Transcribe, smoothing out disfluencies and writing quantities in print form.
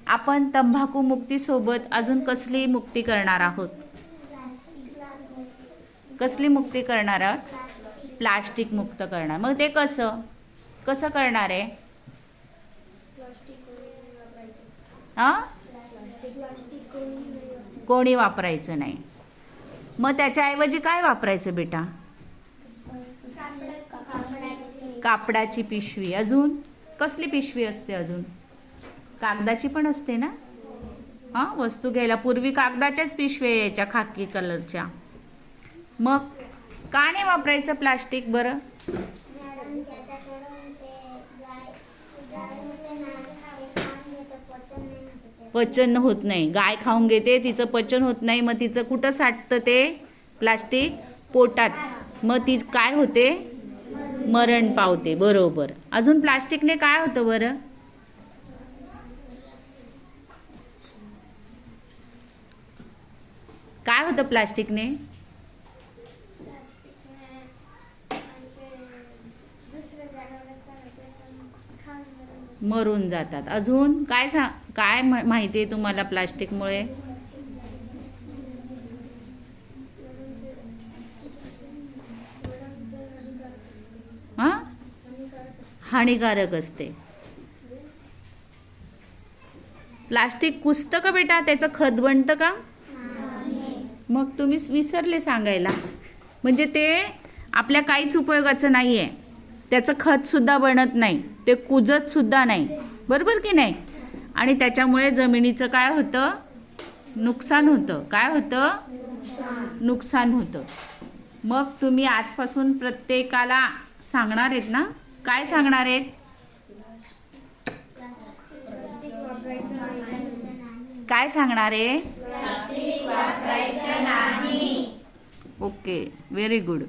आपण तंबाखू मुक्तीसोबत अजून कसली मुक्ती करणार आहोत? कसली मुक्ती करणार आहोत? प्लास्टिक मुक्त करणार. मग ते कसं कसं करणार आहे? हां, कोणी वापरायचं नाही. मग त्याच्याऐवजी काय वापरायचं बेटा? कापडाची पिशवी. अजून कसली पिशवी असते? अजून कागदाची पण असते ना. हां, वस्तू घ्यायला पूर्वी कागदाच्याच पिशव्या यायच्या, खाकी कलरच्या. मग का नाही वापरायचं प्लास्टिक बरं? पचन होत नाही. गाय खाऊन घेते, तिचं पचन होत नाही. मग तिचं कुठं साठतं ते प्लास्टिक? पोटात. मग ती काय होते? मरण पावते. बरोबर. अजून प्लास्टिकने काय होतं बरं? काय होतं प्लास्टिकने? मरून जातात. अजून काय काय माहिती आहे तुम्हाला प्लास्टिकमुळे? हां, हानिकारक असते. प्लास्टिक कुजतं का बेटा? त्याचं खत बनतं का? मग तुम्ही विसरले सांगायला. म्हणजे ते आपल्या काहीच उपयोगाचं नाही आहे. त्याचं खतसुद्धा बनत नाही, ते कुजतसुद्धा नाही. बरोबर की नाही? आणि त्याच्यामुळे जमिनीचं काय होतं? नुकसान होतं. काय होतं? नुकसान होतं. मग तुम्ही आजपासून प्रत्येकाला सांगणार आहेत ना? काय सांगणार आहेत? काय सांगणार आहे? Okay, very good.